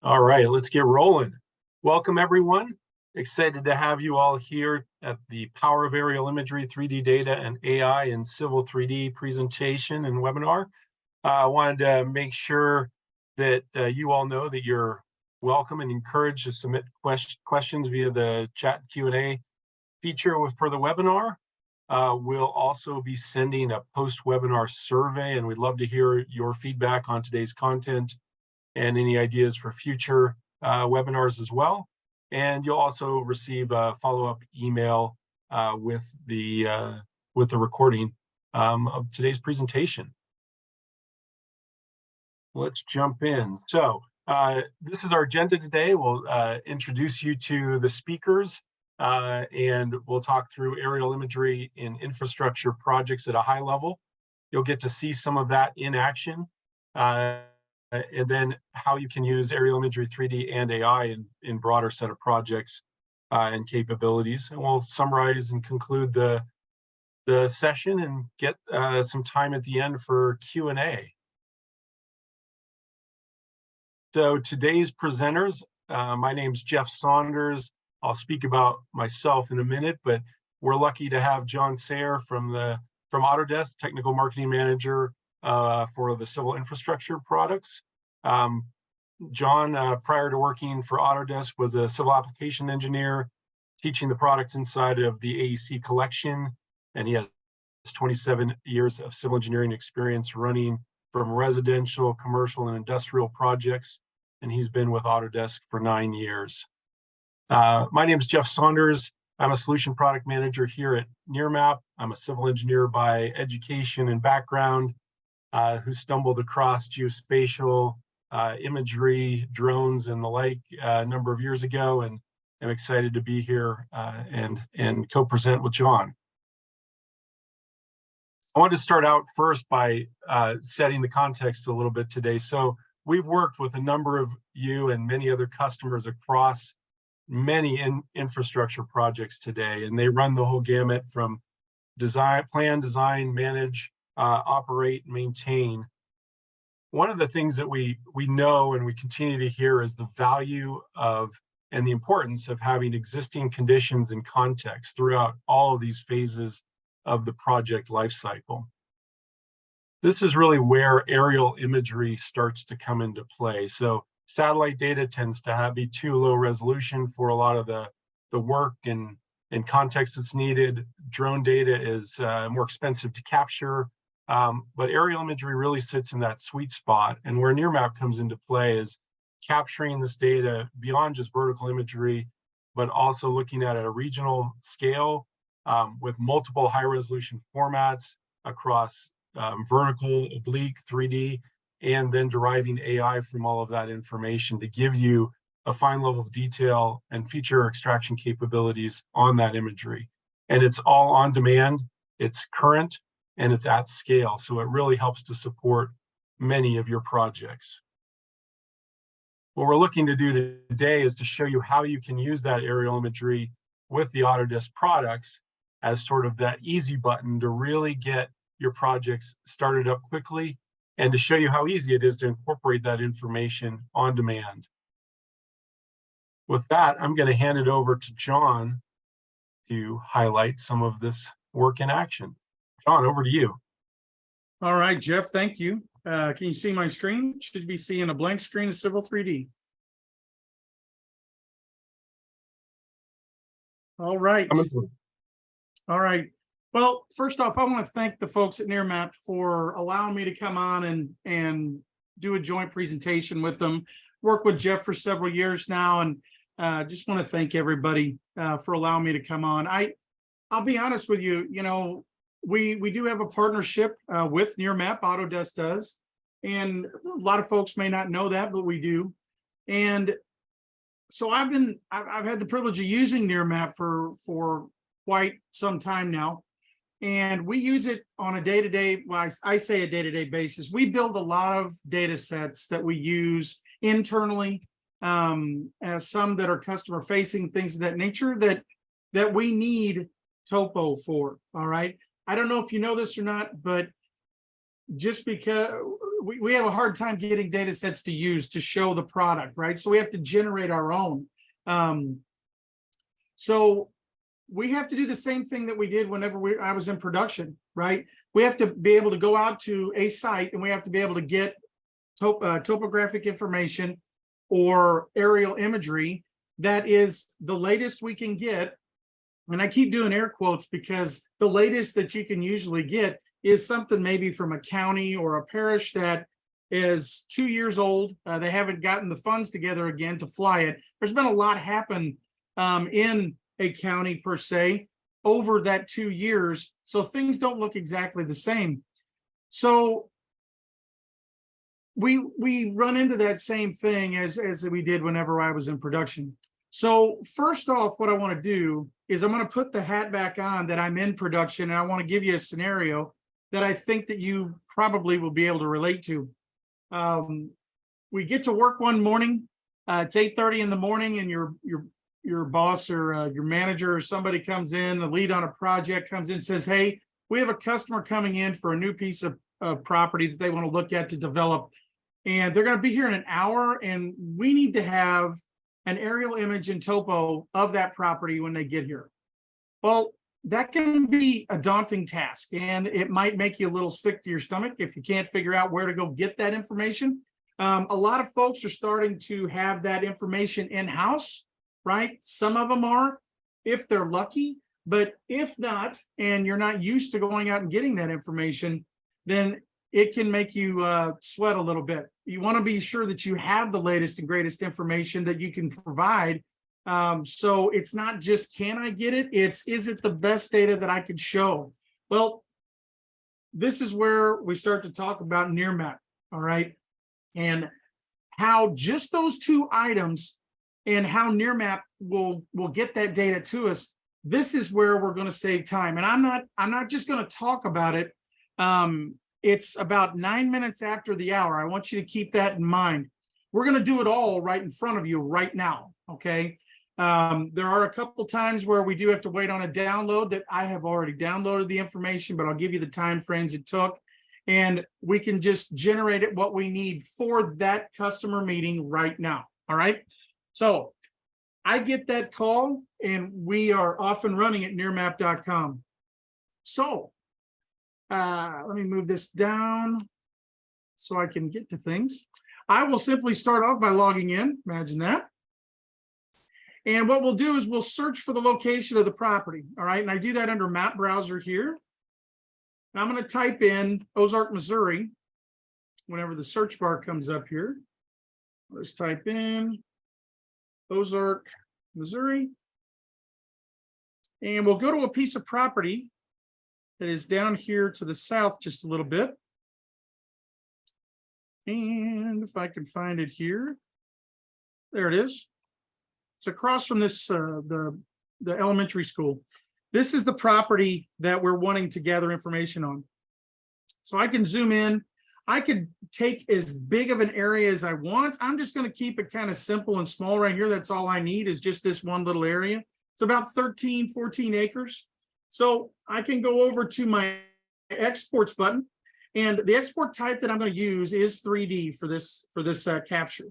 All right, let's get rolling. Welcome, everyone. Excited to have you all here at the Power of Aerial Imagery, 3D Data, and AI in Civil 3D presentation and webinar. I wanted to make sure that you all know that you're welcome and encouraged to submit questions via the chat Q&A feature for the webinar. We'll also be sending a post-webinar survey, and we'd love to hear your feedback on today's content and any ideas for future webinars as well. And you'll also receive a follow-up email with the recording of today's presentation. Let's jump in. So this is our agenda today. We'll introduce you to the speakers and we'll talk through aerial imagery in infrastructure projects at a high level. You'll get to see some of that in action. And then how you can use aerial imagery, 3D, and AI in broader set of projects and capabilities. And we'll summarize and conclude the session and get some time at the end for Q&A. So today's presenters, my name's Jeff Saunders. I'll speak about myself in a minute, but we're lucky to have John Sayre from Autodesk, Technical Marketing Manager for the civil infrastructure products. John, prior to working for Autodesk, was a civil application engineer, teaching the products inside of the AEC collection, and he has 27 years of civil engineering experience running from residential, commercial, and industrial projects, and he's been with Autodesk for 9 years. My name is Jeff Saunders. I'm a solution product manager here at Nearmap. I'm a civil engineer by education and background, who stumbled across geospatial imagery, drones, and the like a number of years ago, and I'm excited to be here and co-present with John. I wanted to start out first by setting the context a little bit today. So we've worked with a number of you and many other customers across many infrastructure projects today, and they run the whole gamut from plan, design, manage, operate, maintain. One of the things that we know and we continue to hear is the value of and the importance of having existing conditions and context throughout all of these phases of the project lifecycle. This is really where aerial imagery starts to come into play. So satellite data tends to be too low resolution for a lot of the work and context that's needed. Drone data is more expensive to capture. But aerial imagery really sits in that sweet spot, and where Nearmap comes into play is capturing this data beyond just vertical imagery, but also looking at a regional scale with multiple high-resolution formats across vertical, oblique, 3D, and then deriving AI from all of that information to give you a fine level of detail and feature extraction capabilities on that imagery. And it's all on demand, it's current, and it's at scale. So it really helps to support many of your projects. What we're looking to do today is to show you how you can use that aerial imagery with the Autodesk products as sort of that easy button to really get your projects started up quickly, and to show you how easy it is to incorporate that information on demand. With that, I'm going to hand it over to John to highlight some of this work in action. John, over to you. All right, Jeff, thank you. Can you see my screen? Should be seeing a blank screen of Civil 3D. All right. All right. Well, first off, I want to thank the folks at Nearmap for allowing me to come on and do a joint presentation with them. Worked with Jeff for several years now, and just want to thank everybody for allowing me to come on. I'll be honest with you, we do have a partnership with Nearmap, Autodesk does, and a lot of folks may not know that, but we do. And so I've had the privilege of using Nearmap for quite some time now, and we use it on a day-to-day, well, I say a day-to-day basis. We build a lot of data sets that we use internally, as some that are customer facing, things of that nature that we need topo for. All right. I don't know if you know this or not, but just because we have a hard time getting data sets to use to show the product, right? So we have to generate our own. So we have to do the same thing that we did whenever I was in production, right? We have to be able to go out to a site and we have to be able to get topographic information or aerial imagery that is the latest we can get. And I keep doing air quotes because the latest that you can usually get is something maybe from a county or a parish that is 2 years old. They haven't gotten the funds together again to fly it. There's been a lot happen in a county per se over that 2 years. So things don't look exactly the same. So we run into that same thing as we did whenever I was in production. So first off, what I want to do is I'm going to put the hat back on that I'm in production, and I want to give you a scenario that I think that you probably will be able to relate to. We get to work one morning. It's 8:30 in the morning, and your boss or your manager or somebody comes in, the lead on a project comes in and says, hey, we have a customer coming in for a new piece of property that they want to look at to develop. And they're going to be here in an hour, and we need to have an aerial image and topo of that property when they get here. Well, that can be a daunting task, and it might make you a little sick to your stomach if you can't figure out where to go get that information. A lot of folks are starting to have that information in-house, right? Some of them are, if they're lucky, but if not, and you're not used to going out and getting that information, then it can make you sweat a little bit. You want to be sure that you have the latest and greatest information that you can provide. So it's not just, can I get it? It's, is it the best data that I could show? Well, this is where we start to talk about Nearmap, all right? And how just those two items and how Nearmap will get that data to us. This is where we're going to save time. And I'm not just going to talk about it. It's about 9 minutes after the hour. I want you to keep that in mind. We're going to do it all right in front of you right now, okay? There are a couple times where we do have to wait on a download that I have already downloaded the information, but I'll give you the time frames it took, and we can just generate it what we need for that customer meeting right now, all right? So I get that call, and we are off and running at nearmap.com. So let me move this down so I can get to things. I will simply start off by logging in. Imagine that. And what we'll do is we'll search for the location of the property. All right. And I do that under map browser here. And I'm going to type in Ozark, Missouri. Whenever the search bar comes up here, let's type in Ozark, Missouri. And we'll go to a piece of property that is down here to the south just a little bit. And if I can find it here, there it is. It's across from this, the elementary school. This is the property that we're wanting to gather information on. So I can zoom in. I could take as big of an area as I want. I'm just going to keep it kind of simple and small right here. That's all I need is just this one little area. It's about 13, 14 acres. So I can go over to my exports button, and the export type that I'm going to use is 3D for this capture.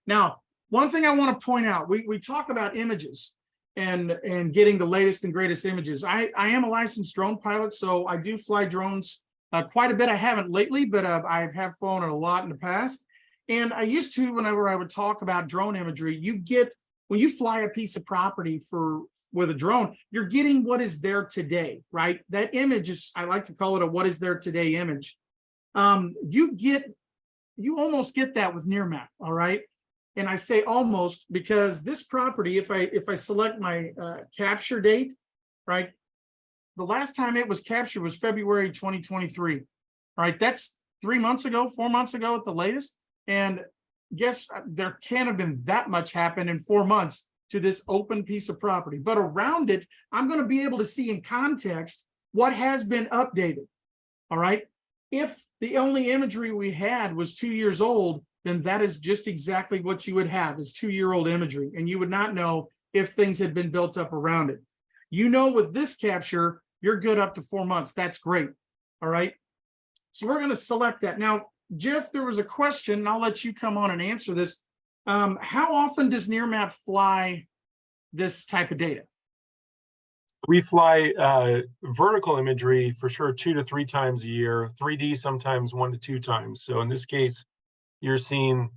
Now, one thing I want to point out, we talk about images and getting the latest and greatest images. I am a licensed drone pilot, so I do fly drones quite a bit. I haven't lately, but I have flown it a lot in the past. And I used to, whenever I would talk about drone imagery, you get, when you fly a piece of property with a drone, you're getting what is there today, right? That image is, I like to call it a what is there today image. You almost get that with Nearmap, all right? And I say almost because this property, if I select my capture date, right? The last time it was captured was February 2023. All right, that's 3 months ago, 4 months ago at the latest. And guess there can't have been that much happen in 4 months to this open piece of property. But around it, I'm going to be able to see in context what has been updated. All right. If the only imagery we had was 2 years old, then that is just exactly what you would have is 2-year-old imagery. And you would not know if things had been built up around it. You know, with this capture, you're good up to 4 months. That's great. All right. So we're going to select that. Now, Jeff, there was a question, and I'll let you come on and answer this. How often does Nearmap fly this type of data? We fly vertical imagery for sure 2 to 3 times a year, 3D sometimes 1 to 2 times. So in this case, you're seeing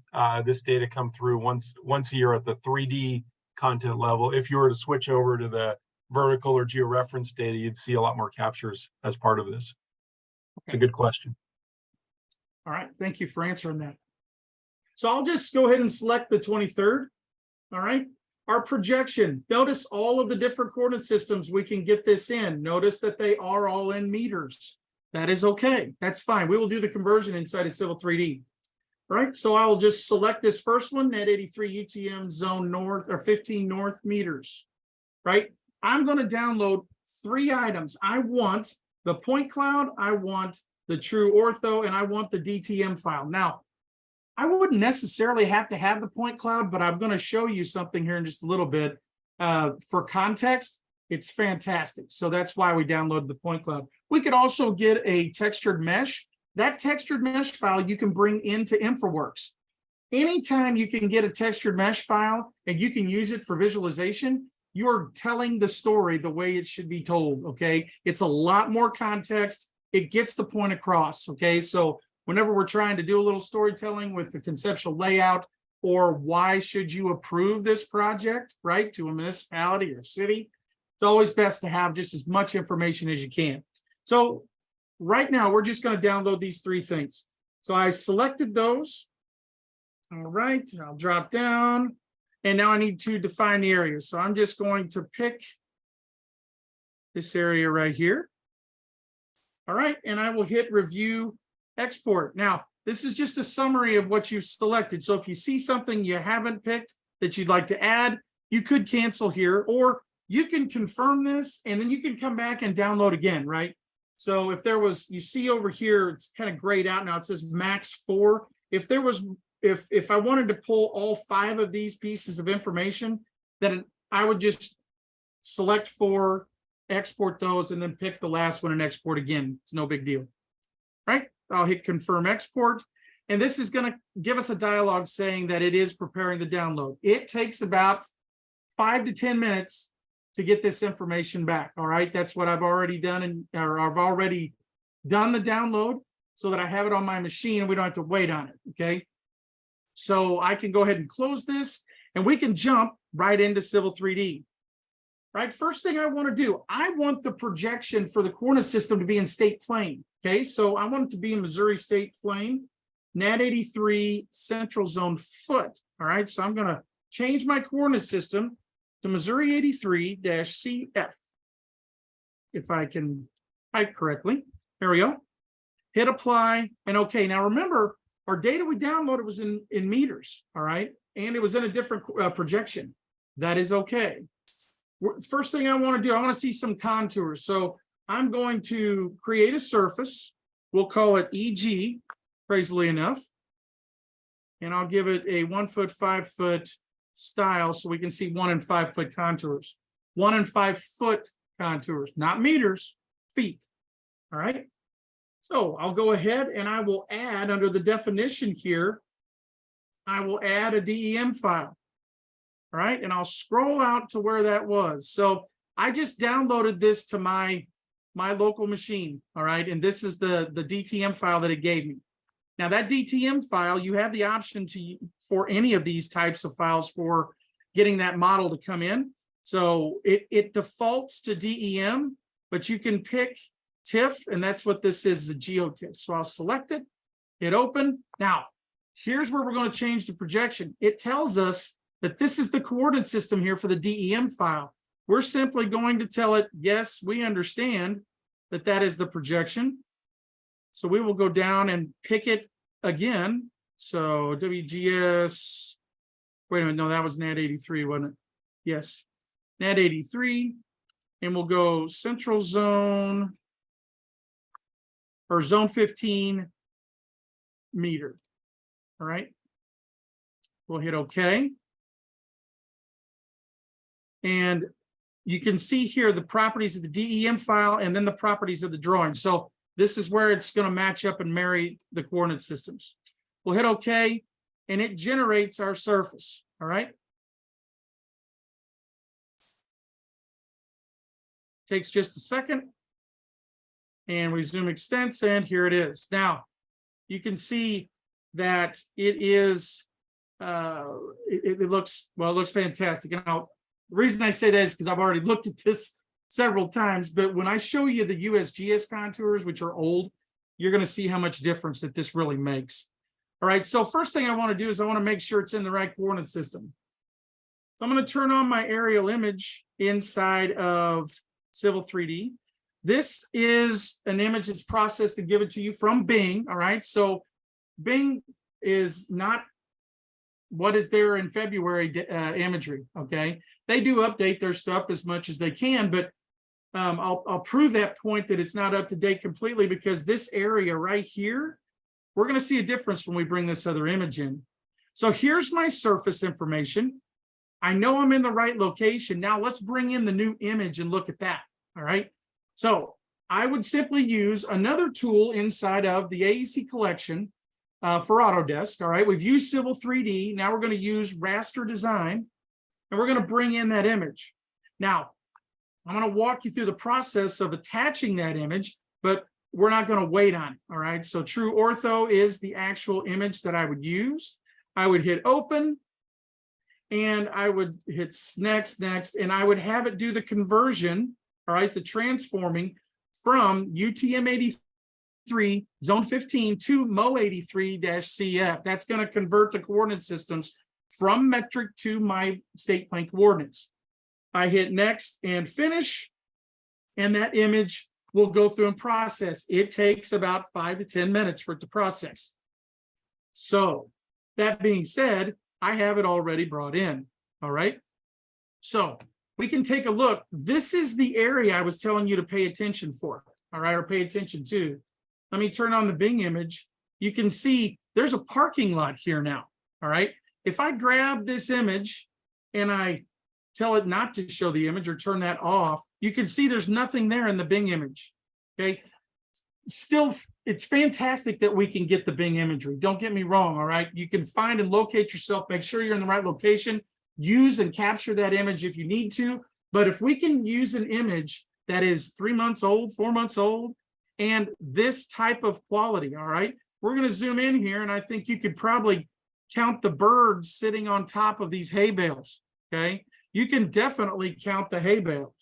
this data come through once a year at the 3D content level. If you were to switch over to the vertical or georeference data, you'd see a lot more captures as part of this. It's a good question. All right, thank you for answering that. So I'll just go ahead and select the 23rd. All right, our projection. Notice all of the different coordinate systems we can get this in. Notice that they are all in meters. That is okay. That's fine. We will do the conversion inside of Civil 3D. All right, so I'll just select this first one, net 83 UTM zone north or 15 north meters. Right, I'm going to download 3 items. I want the point cloud, I want the true ortho, and I want the DTM file. Now, I wouldn't necessarily have to have the point cloud, but I'm going to show you something here in just a little bit. For context, it's fantastic. So that's why we downloaded the point cloud. We could also get a textured mesh. That textured mesh file you can bring into InfraWorks. Anytime you can get a textured mesh file and you can use it for visualization, you're telling the story the way it should be told, okay? It's a lot more context. It gets the point across, okay? So whenever we're trying to do a little storytelling with the conceptual layout, or why should you approve this project, right, to a municipality or city, it's always best to have just as much information as you can. So right now, we're just going to download these 3 things. So I selected those. All right, I'll drop down. And now I need to define the area. So I'm just going to pick this area right here. All right, and I will hit review export. Now, this is just a summary of what you've selected. So if you see something you haven't picked that you'd like to add, you could cancel here, or you can confirm this and then you can come back and download again, right? So if there was, you see over here, it's kind of grayed out now, it says max 4. If there was, if I wanted to pull all 5 of these pieces of information, then I would just select 4, export those, and then pick the last one and export again. It's no big deal, right? I'll hit confirm export, and this is going to give us a dialog saying that it is preparing the download. It takes about 5 to 10 minutes to get this information back. All right, that's what I've already done, or I've already done the download so that I have it on my machine and we don't have to wait on it. Okay, so I can go ahead and close this, and we can jump right into Civil 3D. Right, first thing I want to do, I want the projection for the coordinate system to be in state plane. Okay, so I want it to be in Missouri state plane, nat 83 central zone foot. All right, so I'm going to change my coordinate system to Missouri 83-CF. If I can type correctly. There we go. Hit apply, and okay. Now remember, our data we downloaded was in meters, all right? And it was in a different projection. That is okay. First thing I want to do, I want to see some contours. So I'm going to create a surface. We'll call it EG, crazily enough. And I'll give it a 1 foot, 5 foot style so we can see 1 and 5 foot contours. 1 and 5 foot contours, not meters, feet. All right. So I'll go ahead and I will add under the definition here, I will add a DEM file. All right, and I'll scroll out to where that was. So I just downloaded this to my local machine. All right, and this is the DTM file that it gave me. Now that DTM file, you have the option for any of these types of files for getting that model to come in. So it defaults to DEM, but you can pick TIFF, and that's what this is, the GeoTIFF. So I'll select it, hit open. Now, here's where we're going to change the projection. It tells us that this is the coordinate system here for the DEM file. We're simply going to tell it, yes, we understand that that is the projection. So we will go down and pick it again. So WGS, wait a minute, no, that was NAT 83, wasn't it? Yes, NAT 83, and we'll go central zone, or zone 15 meter. All right, we'll hit OK. And you can see here the properties of the DEM file and then the properties of the drawing. So this is where it's going to match up and marry the coordinate systems. We'll hit OK, and it generates our surface. All right. Takes just a second. And we zoom extents, and here it is. Now, you can see that it is, it looks, well, it looks fantastic. And the reason I say that is because I've already looked at this several times, but when I show you the USGS contours, which are old, you're going to see how much difference that this really makes. All right, so first thing I want to do is I want to make sure it's in the right coordinate system. So I'm going to turn on my aerial image inside of Civil 3D. This is an image that's processed and given to you from Bing. All right, so Bing is not what is there in February imagery. Okay, they do update their stuff as much as they can, but I'll prove that point that it's not up to date completely, because this area right here, we're going to see a difference when we bring this other image in. So here's my surface information. I know I'm in the right location. Now let's bring in the new image and look at that. All right. So I would simply use another tool inside of the AEC collection for Autodesk. All right. We've used Civil 3D. Now we're going to use raster design, and we're going to bring in that image. Now, I'm going to walk you through the process of attaching that image, but we're not going to wait on it. All right. So true ortho is the actual image that I would use. I would hit open, and I would hit next, and I would have it do the conversion. All right. The transforming from UTM-83 zone 15 to MO-83-CF. That's going to convert the coordinate systems from metric to my state plane coordinates. I hit next and finish, and that image will go through and process. It takes about 5 to 10 minutes for it to process. So that being said, I have it already brought in. All right. So we can take a look. This is the area I was telling you to pay attention for. All right, or pay attention to. Let me turn on the Bing image. You can see there's a parking lot here now. All right. If I grab this image and I tell it not to show the image or turn that off, you can see there's nothing there in the Bing image. Okay. Still, it's fantastic that we can get the Bing imagery. Don't get me wrong. All right. You can find and locate yourself, make sure you're in the right location, use and capture that image if you need to. But if we can use an image that is 3 months old, 4 months old, and this type of quality, all right, we're going to zoom in here, and I think you could probably count the birds sitting on top of these hay bales. Okay. You can definitely count the hay bales.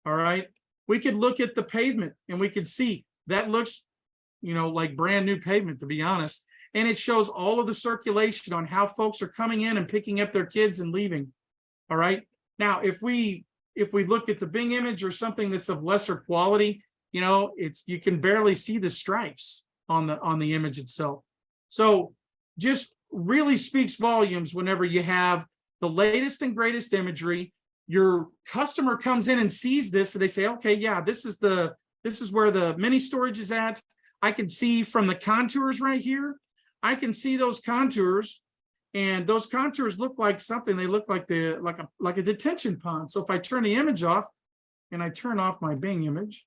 All right. We could look at the pavement, and we could see that looks, you know, like brand new pavement, to be honest. And it shows all of the circulation on how folks are coming in and picking up their kids and leaving. All right. Now, if we look at the Bing image or something that's of lesser quality, you know, you can barely see the stripes on the image itself. So just really speaks volumes whenever you have the latest and greatest imagery. Your customer comes in and sees this, and they say, okay, yeah, this is where the mini storage is at. I can see from the contours right here. I can see those contours, and those contours look like something. They look like a detention pond. So if I turn the image off and I turn off my Bing image,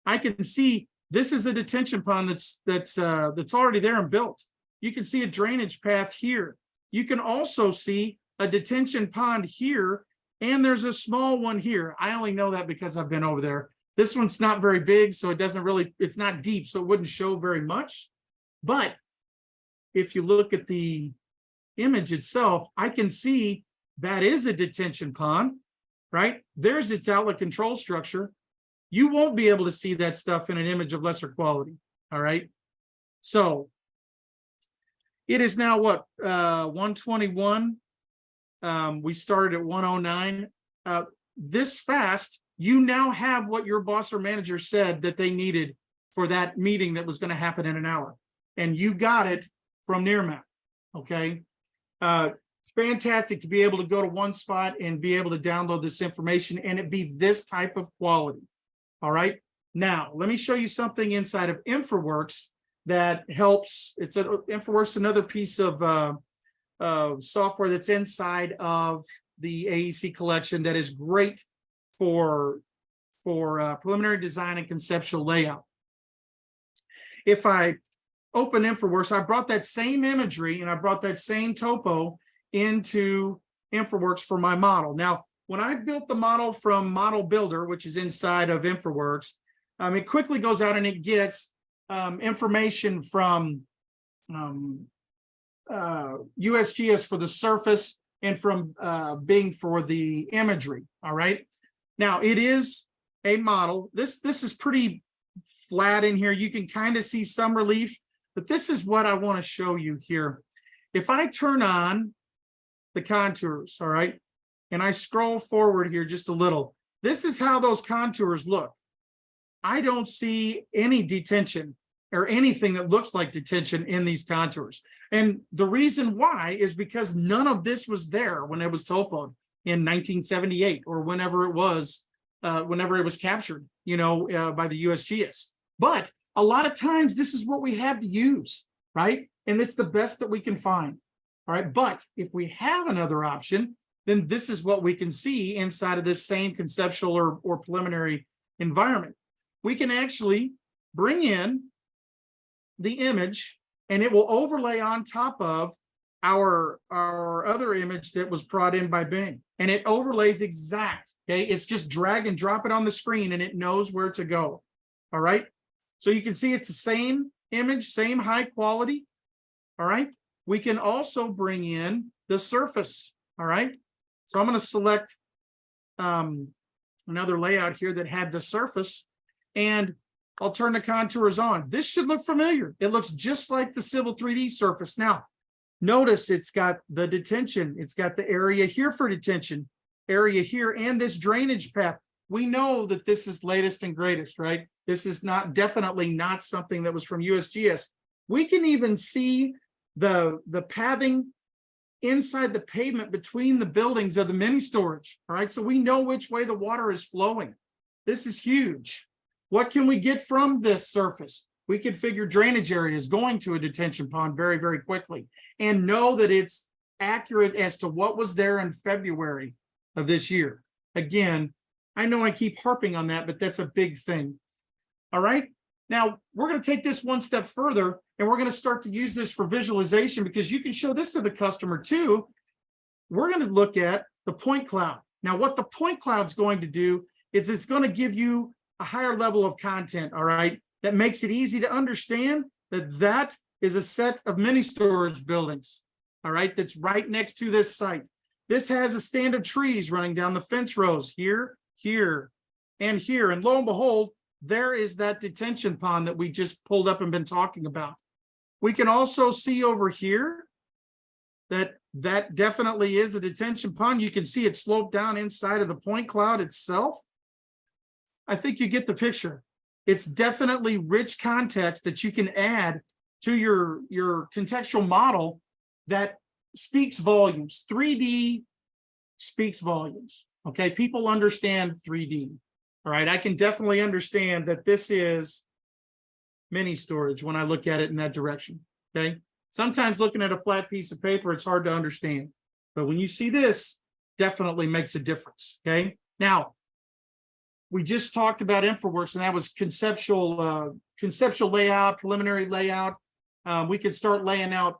I can see this is a detention pond that's already there and built. You can see a drainage path here. You can also see a detention pond here, and there's a small one here. I only know that because I've been over there. This one's not very big, so it's not deep, so it wouldn't show very much. But if you look at the image itself, I can see that is a detention pond, right? There's its outlet control structure. You won't be able to see that stuff in an image of lesser quality, all right? So it is now what, 121? We started at 109. This fast, you now have what your boss or manager said that they needed for that meeting that was going to happen in an hour. And you got it from Nearmap, okay? It's fantastic to be able to go to one spot and be able to download this information and it be this type of quality, all right? Now, let me show you something inside of InfraWorks that helps. InfraWorks, another piece of software that's inside of the AEC collection that is great for for preliminary design and conceptual layout. If I open InfraWorks, I brought that same imagery and I brought that same topo into InfraWorks for my model. Now, when I built the model from Model Builder, which is inside of InfraWorks, it quickly goes out and it gets information from USGS for the surface and from Bing for the imagery. All right. Now it is a model. This is pretty flat in here. You can kind of see some relief, but this is what I want to show you here. If I turn on the contours, all right, and I scroll forward here just a little, this is how those contours look. I don't see any detention or anything that looks like detention in these contours. And the reason why is because none of this was there when it was topoed in 1978 or whenever it was captured, by the USGS. But a lot of times this is what we have to use, right? And it's the best that we can find, all right? But if we have another option, then this is what we can see inside of this same conceptual or preliminary environment. We can actually bring in the image and it will overlay on top of our other image that was brought in by Bing, and it overlays exact. Okay, it's just drag and drop it on the screen and it knows where to go. All right, so you can see it's the same image, same high quality. All right, we can also bring in the surface. All right, so I'm going to select another layout here that had the surface, and I'll turn the contours on. This should look familiar. It looks just like the Civil 3D surface. Now, notice it's got the detention. It's got the area here for detention, area here, and this drainage path. We know that this is latest and greatest, right? This is definitely not something that was from USGS. We can even see the pathing inside the pavement between the buildings of the mini storage, all right? So we know which way the water is flowing. This is huge. What can we get from this surface? We can figure drainage areas going to a detention pond very, very quickly and know that it's accurate as to what was there in February of this year. Again, I know I keep harping on that, but that's a big thing. All right. Now we're going to take this one step further and we're going to start to use this for visualization, because you can show this to the customer too. We're going to look at the point cloud. Now, what the point cloud is going to do is it's going to give you a higher level of content, all right, that makes it easy to understand that that is a set of mini storage buildings, all right, that's right next to this site. This has a stand of trees running down the fence rows here, here, and here. And lo and behold, there is that detention pond that we just pulled up and been talking about. We can also see over here that definitely is a detention pond. You can see it sloped down inside of the point cloud itself. I think you get the picture. It's definitely rich context that you can add to your contextual model that speaks volumes. 3D speaks volumes. Okay, people understand 3D. All right, I can definitely understand that this is mini storage when I look at it in that direction. Okay, sometimes looking at a flat piece of paper, it's hard to understand. But when you see this, definitely makes a difference. Okay, now, we just talked about InfraWorks, and that was conceptual layout, preliminary layout. We could start laying out,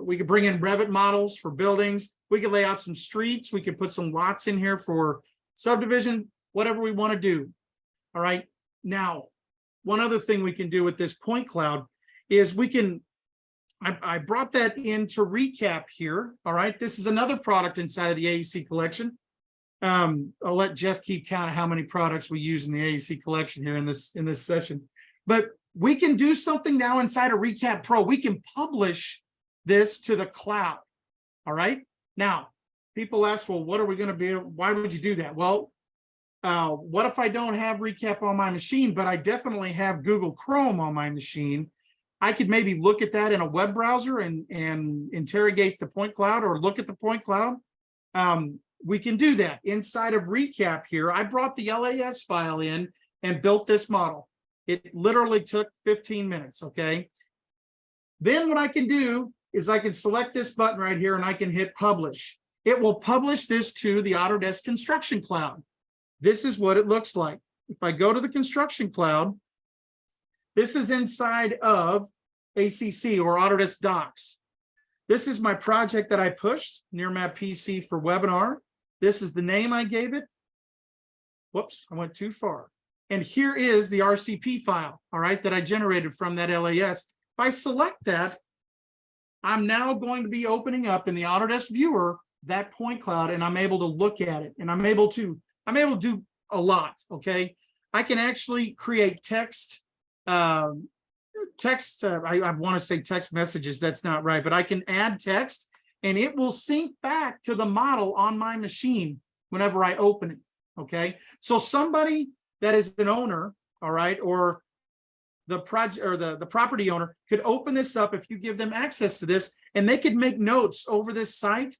we could bring in Revit models for buildings. We could lay out some streets. We could put some lots in here for subdivision, whatever we want to do. All right. Now, one other thing we can do with this point cloud is we can, I brought that in to recap here. All right. This is another product inside of the AEC collection. I'll let Jeff keep count of how many products we use in the AEC collection here in this session. But we can do something now inside of Recap Pro. We can publish this to the cloud. All right. Now, people ask, well, what are we going to be? Why would you do that? Well, what if I don't have Recap on my machine, but I definitely have Google Chrome on my machine? I could maybe look at that in a web browser and interrogate the point cloud or look at the point cloud. We can do that inside of Recap here. I brought the LAS file in and built this model. It literally took 15 minutes, okay? Then what I can do is I can select this button right here and I can hit publish. It will publish this to the Autodesk Construction Cloud. This is what it looks like. if I go to the construction cloud, this is inside of ACC or Autodesk Docs. This is my project that I pushed, Nearmap PC for webinar. This is the name I gave it. Whoops, I went too far. And here is the RCP file, all right, that I generated from that LAS. If I select that, I'm now going to be opening up in the Autodesk viewer that point cloud, and I'm able to look at it, and I'm able to do a lot. Okay, I can actually create text. I want to say text messages. That's not right, but I can add text, and it will sync back to the model on my machine whenever I open it. Okay, so somebody that is an owner, all right, or the project or the property owner could open this up if you give them access to this, and they could make notes over this site.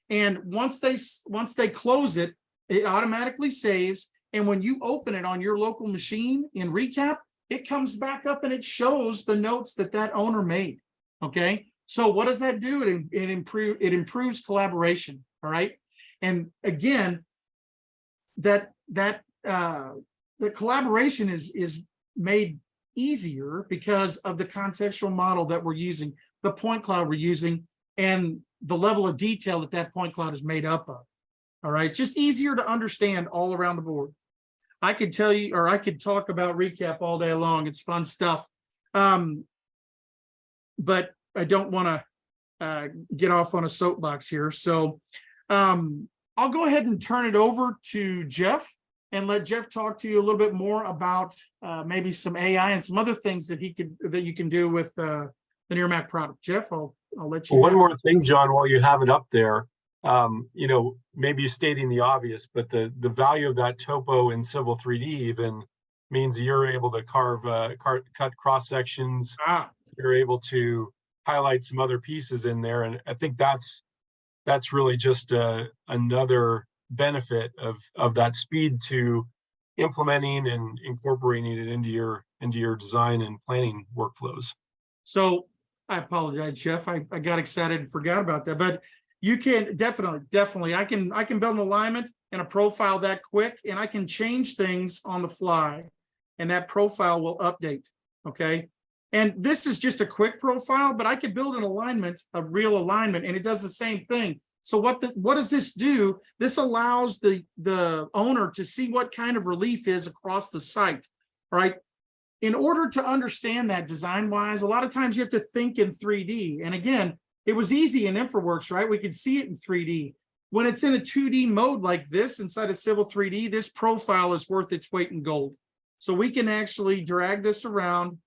And once they close it, it automatically saves. And when you open it on your local machine in Recap, it comes back up and it shows the notes that owner made. Okay, so what does that do? It improves collaboration. All right, and again, the collaboration is made easier because of the contextual model that we're using, the point cloud we're using, and the level of detail that point cloud is made up of. All right, just easier to understand all around the board. I could tell you, or I could talk about Recap all day long. It's fun stuff. But I don't want to get off on a soapbox here. So I'll go ahead and turn it over to Jeff and let Jeff talk to you a little bit more about maybe some AI and some other things that you can do with the Nearmap product. Jeff, I'll let you. One more thing, John, while you have it up there, maybe stating the obvious, but the value of that topo in Civil 3D even means you're able to cut cross sections. You're able to highlight some other pieces in there, and I think that's really just another benefit of that speed to implementing and incorporating it into your design and planning workflows. So I apologize, Jeff. I got excited and forgot about that, but you can definitely. I can build an alignment and a profile that quick, and I can change things on the fly, and that profile will update. Okay, and this is just a quick profile, but I could build an alignment, a real alignment, and it does the same thing. So what does this do? This allows the owner to see what kind of relief is across the site, right? In order to understand that design-wise, a lot of times you have to think in 3D. And again, it was easy in InfraWorks, right? We could see it in 3D. When it's in a 2D mode like this inside of Civil 3D, this profile is worth its weight in gold. So we can actually drag this around,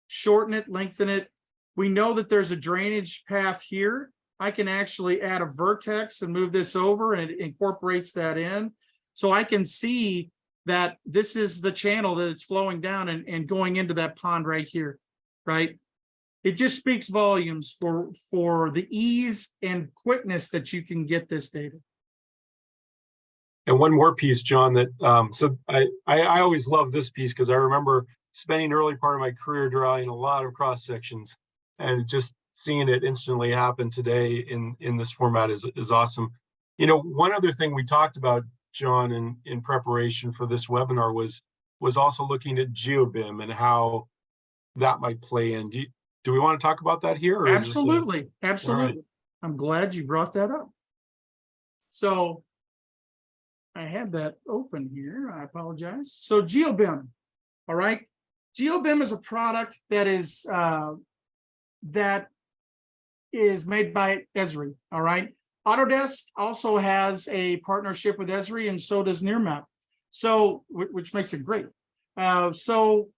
shorten it, lengthen it. We know that there's a drainage path here. I can actually add a vertex and move this over, and it incorporates that in. So I can see that this is the channel that it's flowing down and going into that pond right here, right? It just speaks volumes for the ease and quickness that you can get this data. And one more piece, John, that so I always love this piece because I remember spending early part of my career drawing a lot of cross sections, and just seeing it instantly happen today in this format is awesome. One other thing we talked about, John, in preparation for this webinar was also looking at GeoBIM and how that might play in. Do we want to talk about that here? Or absolutely. Right. I'm glad you brought that up. So I had that open here. I apologize. So GeoBIM, all right. GeoBIM is a product that is made by Esri, all right. Autodesk also has a partnership with Esri, and so does Nearmap. So, which makes it great. So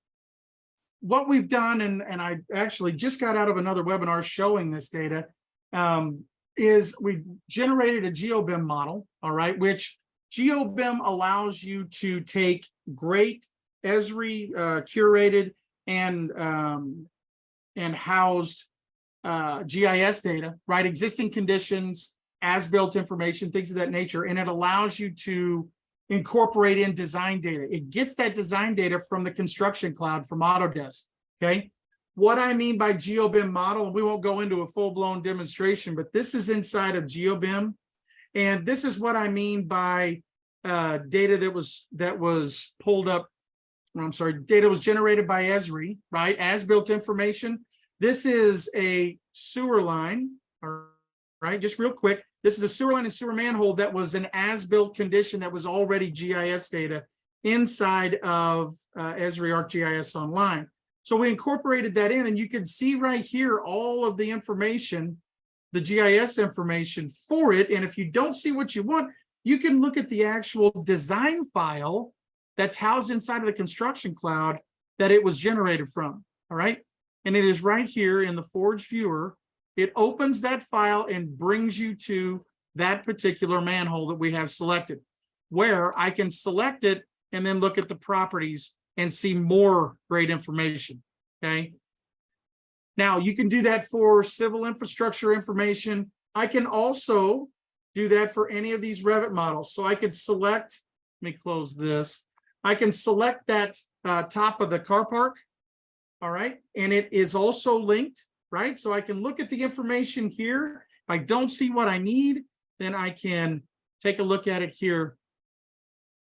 what we've done, and I actually just got out of another webinar showing this data, is we generated a GeoBIM model, all right, which GeoBIM allows you to take great Esri curated and housed GIS data, right? Existing conditions, as-built information, things of that nature, and it allows you to incorporate in design data. It gets that design data from the construction cloud from Autodesk, okay? What I mean by GeoBIM model, and we won't go into a full-blown demonstration, but this is inside of GeoBIM, and this is what I mean by data that was pulled up I'm sorry, data was generated by Esri, right? As-built information. This is a sewer line, all right? Just real quick, this is a sewer line and sewer manhole that was an as-built condition that was already GIS data inside of Esri ArcGIS Online. So we incorporated that in, and you can see right here all of the information, the GIS information for it. And if you don't see what you want, you can look at the actual design file that's housed inside of the construction cloud that it was generated from. All right. And it is right here in the Forge viewer. It opens that file and brings you to that particular manhole that we have selected, where I can select it and then look at the properties and see more great information. Okay. Now you can do that for civil infrastructure information. I can also do that for any of these Revit models. So I could select, let me close this. I can select that top of the car park. All right. And it is also linked, right? So I can look at the information here. If I don't see what I need, then I can take a look at it here.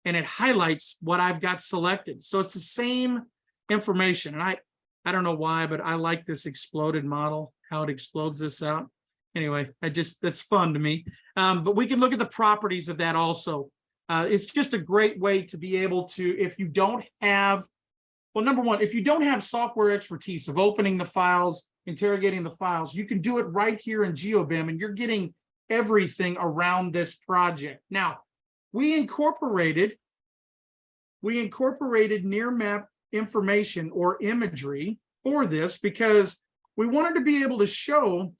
And it highlights what I've got selected. So it's the same information. And I don't know why, but I like this exploded model, how it explodes this out. Anyway, that's fun to me. But we can look at the properties of that also. It's just a great way to be able to, if you don't have, well, number one, if you don't have software expertise of opening the files, interrogating the files, you can do it right here in GeoBIM, and you're getting everything around this project. Now, we incorporated Nearmap information or imagery for this because we wanted to be able to show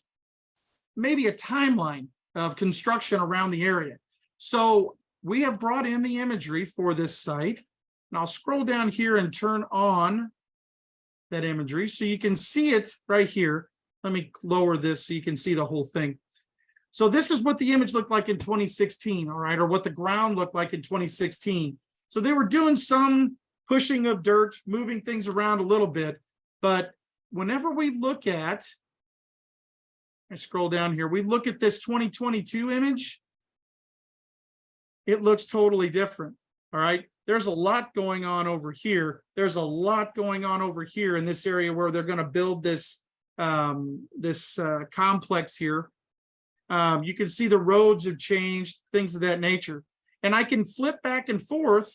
maybe a timeline of construction around the area. So we have brought in the imagery for this site, and I'll scroll down here and turn on that imagery so you can see it right here. Let me lower this so you can see the whole thing. So this is what the image looked like in 2016, all right, or what the ground looked like in 2016. So they were doing some pushing of dirt, moving things around a little bit, but whenever we look at, I scroll down here, we look at this 2022 image, it looks totally different, all right? There's a lot going on over here. There's a lot going on over here in this area where they're gonna build this, complex here. You can see the roads have changed, things of that nature. And I can flip back and forth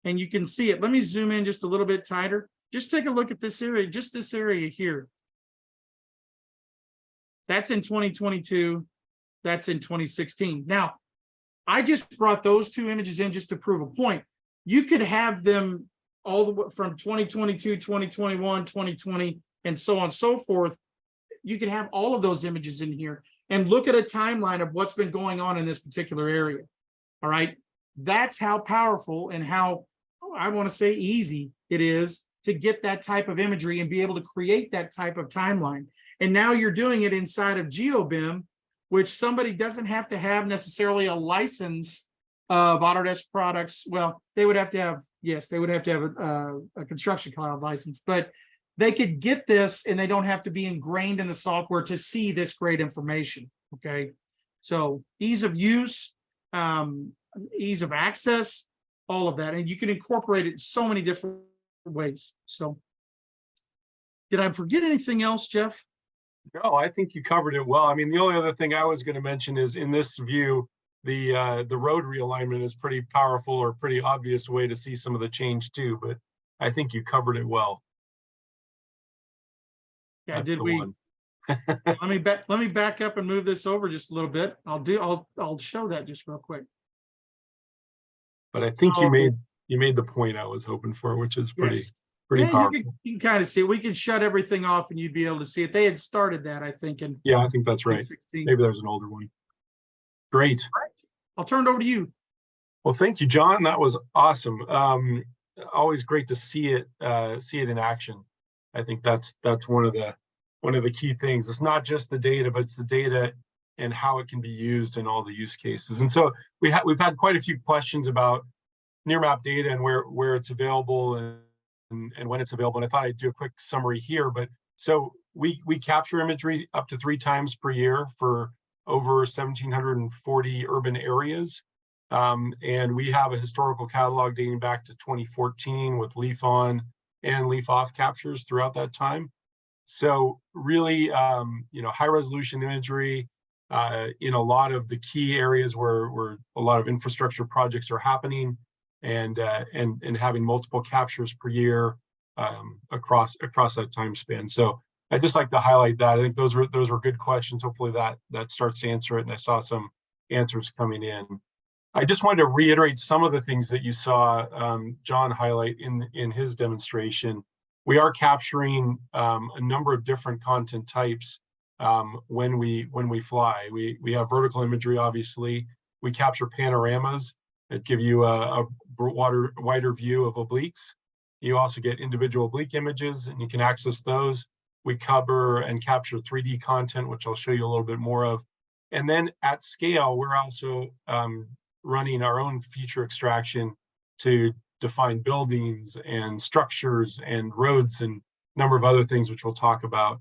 and you can see it. Let me zoom in just a little bit tighter. Just take a look at this area, just this area here. That's in 2022. That's in 2016. Now, I just brought those two images in just to prove a point. You could have them all the way from 2022, 2021, 2020, and so on and so forth. You can have all of those images in here and look at a timeline of what's been going on in this particular area. All right. That's how powerful and how, I want to say, easy it is to get that type of imagery and be able to create that type of timeline. And now you're doing it inside of GeoBIM, which somebody doesn't have to have necessarily a license of Autodesk products. Well, they would have to have, yes, they would have to have a construction cloud license, but they could get this and they don't have to be ingrained in the software to see this great information. Okay. So ease of use, ease of access, all of that. And you can incorporate it in so many different ways. So did I forget anything else, Jeff? No, I think you covered it well. I mean, the only other thing I was going to mention is in this view, the road realignment is pretty powerful or pretty obvious way to see some of the change too, but I think you covered it well. Yeah, That's did we? Let me back up and move this over just a little bit. I'll show that just real quick. But I think you made the point I was hoping for, which is pretty powerful. You can kind of see it. We can shut everything off and you'd be able to see it. They had started that, I think. Yeah, I think that's right. Maybe there's an older one. Great. Right. I'll turn it over to you. Well, thank you, John. That was awesome. Always great to see it in action. I think that's one of the key things. It's not just the data, but it's the data and how it can be used in all the use cases. And so we've had quite a few questions about Nearmap data and where it's available and when it's available. And I thought I'd do a quick summary here. But so we capture imagery up to 3 times per year for over 1,740 urban areas. And we have a historical catalog dating back to 2014 with leaf on and leaf off captures throughout that time. So really, high resolution imagery in a lot of the key areas where a lot of infrastructure projects are happening, and having multiple captures per year across that time span. So I'd just like to highlight that. I think those were good questions. Hopefully that starts to answer it. And I saw some answers coming in. I just wanted to reiterate some of the things that you saw John highlight in his demonstration. We are capturing a number of different content types when we fly. We have vertical imagery, obviously. We capture panoramas that give you a wider view of obliques. You also get individual oblique images, and you can access those. We cover and capture 3D content, which I'll show you a little bit more of. And then at scale, we're also running our own feature extraction to define buildings and structures and roads and a number of other things, which we'll talk about.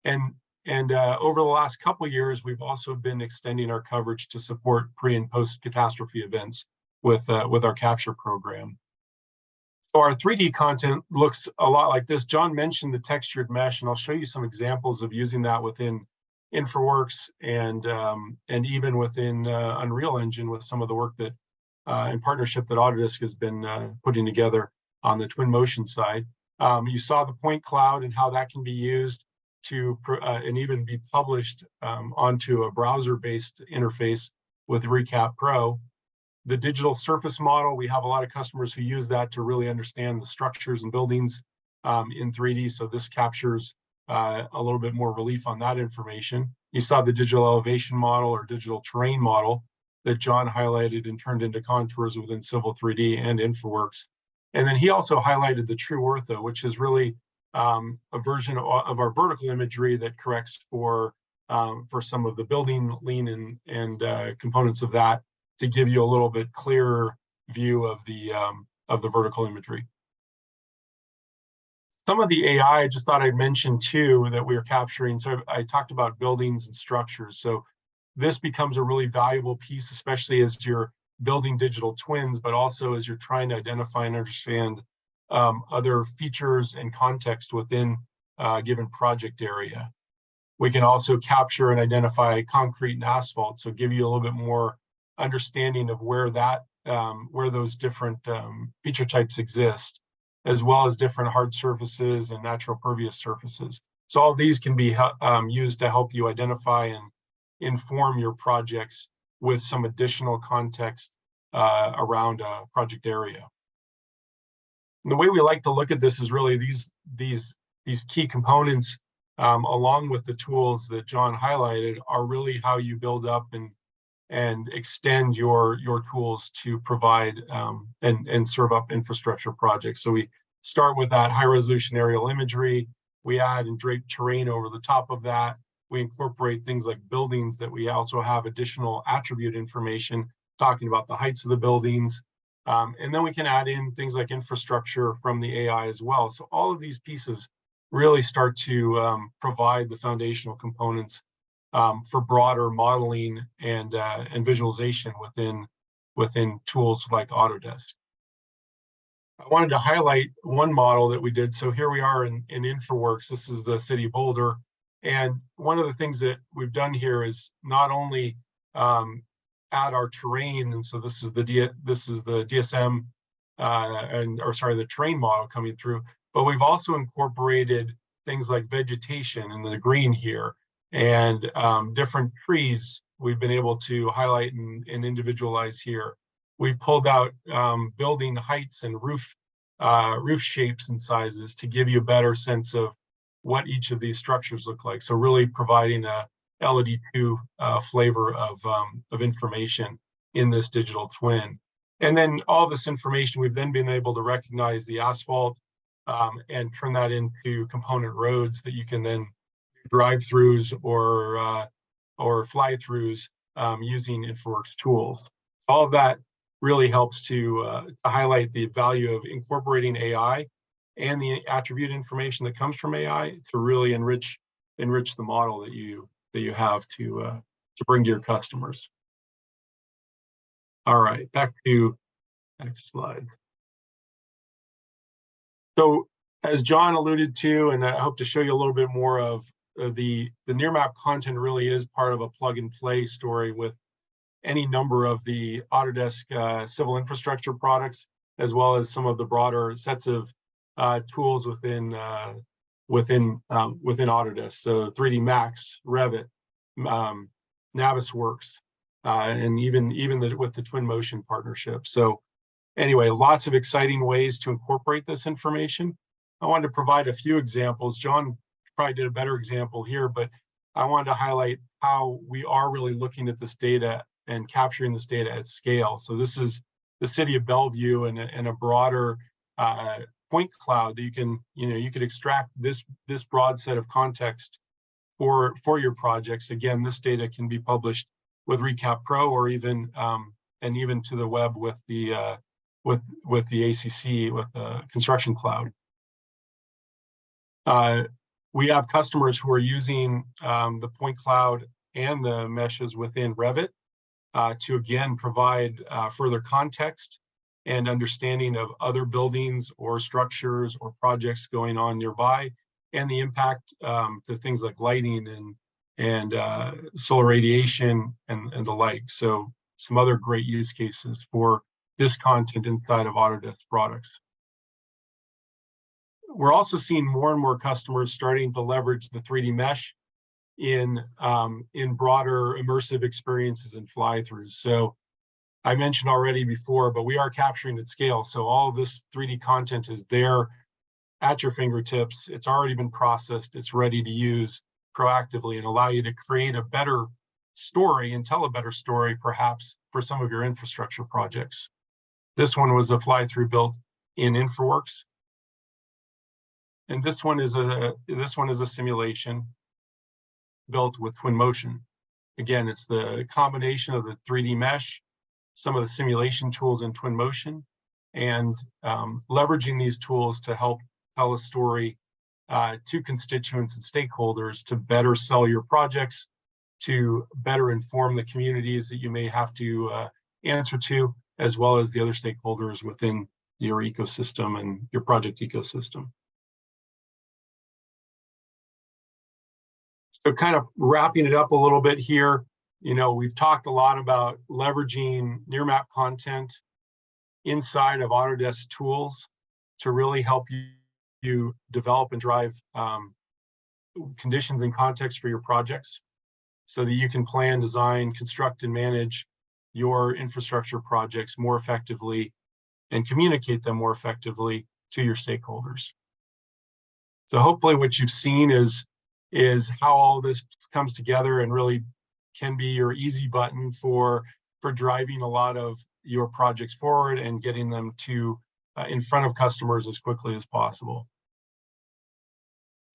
And over the last couple of years, we've also been extending our coverage to support pre and post catastrophe events with our capture program. So our 3D content looks a lot like this. John mentioned the textured mesh, and I'll show you some examples of using that within InfraWorks and even within Unreal Engine with some of the work that in partnership that Autodesk has been putting together on the Twinmotion side. You saw the point cloud and how that can be used to and even be published onto a browser-based interface with Recap Pro. The digital surface model, we have a lot of customers who use that to really understand the structures and buildings in 3D. So this captures a little bit more relief on that information. You saw the digital elevation model or digital terrain model that John highlighted and turned into contours within Civil 3D and InfraWorks. And then he also highlighted the True Ortho, which is really a version of our vertical imagery that corrects for some of the building lean and components of that, to give you a little bit clearer view of the vertical imagery. Some of the AI I just thought I'd mention too that we are capturing. So I talked about buildings and structures. So this becomes a really valuable piece, especially as you're building digital twins, but also as you're trying to identify and understand other features and context within a given project area. We can also capture and identify concrete and asphalt, so give you a little bit more understanding of where those different feature types exist, as well as different hard surfaces and natural pervious surfaces. So all these can be used to help you identify and inform your projects with some additional context around a project area. And the way we like to look at this is really these key components, along with the tools that John highlighted, are really how you build up and extend your tools to provide and serve up infrastructure projects. So we start with that high resolution aerial imagery. We add and drape terrain over the top of that. We incorporate things like buildings that we also have additional attribute information talking about the heights of the buildings. And then we can add in things like infrastructure from the AI as well. So all of these pieces really start to provide the foundational components for broader modeling and visualization within tools like Autodesk. I wanted to highlight one model that we did. So here we are in InfraWorks. This is the city of Boulder. And one of the things that we've done here is not only add our terrain, and so this is the DSM the terrain model coming through, but we've also incorporated things like vegetation in the green here, and different trees we've been able to highlight and individualize here. We pulled out building heights and roof shapes and sizes to give you a better sense of what each of these structures look like. So really providing a LED2 flavor of information in this digital twin. And then all this information, we've then been able to recognize the asphalt and turn that into component roads that you can then drive-throughs or fly-throughs using InfraWorks tools. All of that really helps to highlight the value of incorporating AI and the attribute information that comes from AI to really enrich the model that you have to bring to your customers. All right, back to next slide. So as John alluded to, and I hope to show you a little bit more of the Nearmap content really is part of a plug and play story with any number of the Autodesk civil infrastructure products, as well as some of the broader sets of tools within Autodesk. So 3D Max, Revit, Navisworks, and even with the Twinmotion partnership. So anyway, lots of exciting ways to incorporate this information. I wanted to provide a few examples. John probably did a better example here, but I wanted to highlight how we are really looking at this data and capturing this data at scale. So this is the city of Bellevue and a broader point cloud that you could extract this broad set of context for your projects. Again, this data can be published with Recap Pro, or even to the web with the ACC, with the Construction Cloud. We have customers who are using the point cloud and the meshes within Revit to again provide further context and understanding of other buildings or structures or projects going on nearby, and the impact to things like lighting and solar radiation and the like. So some other great use cases for this content inside of Autodesk products. We're also seeing more and more customers starting to leverage the 3D mesh in broader immersive experiences and fly-throughs. So I mentioned already before, but we are capturing at scale. So all of this 3D content is there at your fingertips. It's already been processed. It's ready to use proactively and allow you to create a better story and tell a better story, perhaps, for some of your infrastructure projects. This one was a fly-through built in InfraWorks. And this one is a simulation built with Twinmotion. Again, it's the combination of the 3D mesh, some of the simulation tools in Twinmotion, and leveraging these tools to help tell a story to constituents and stakeholders to better sell your projects, to better inform the communities that you may have to answer to, as well as the other stakeholders within your ecosystem and your project ecosystem. So kind of wrapping it up a little bit here, we've talked a lot about leveraging Nearmap content inside of Autodesk tools to really help you develop and drive conditions and context for your projects so that you can plan, design, construct, and manage your infrastructure projects more effectively and communicate them more effectively to your stakeholders. So hopefully what you've seen is how all this comes together and really can be your easy button for driving a lot of your projects forward and getting them to in front of customers as quickly as possible.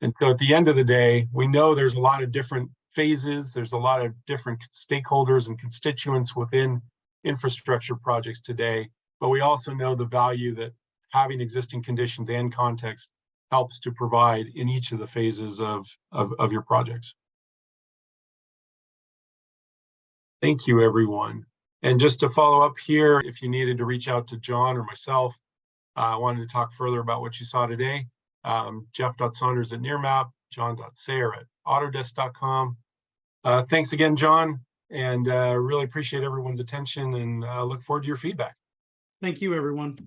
And so at the end of the day, we know there's a lot of different phases, there's a lot of different stakeholders and constituents within infrastructure projects today, but we also know the value that having existing conditions and context helps to provide in each of the phases of your projects. Thank you, everyone. And just to follow up here, if you needed to reach out to John or myself, I wanted to talk further about what you saw today. Jeff.Saunders at Nearmap, John.Sayer at Autodesk.com. Thanks again, John, and really appreciate everyone's attention and look forward to your feedback. Thank you, everyone.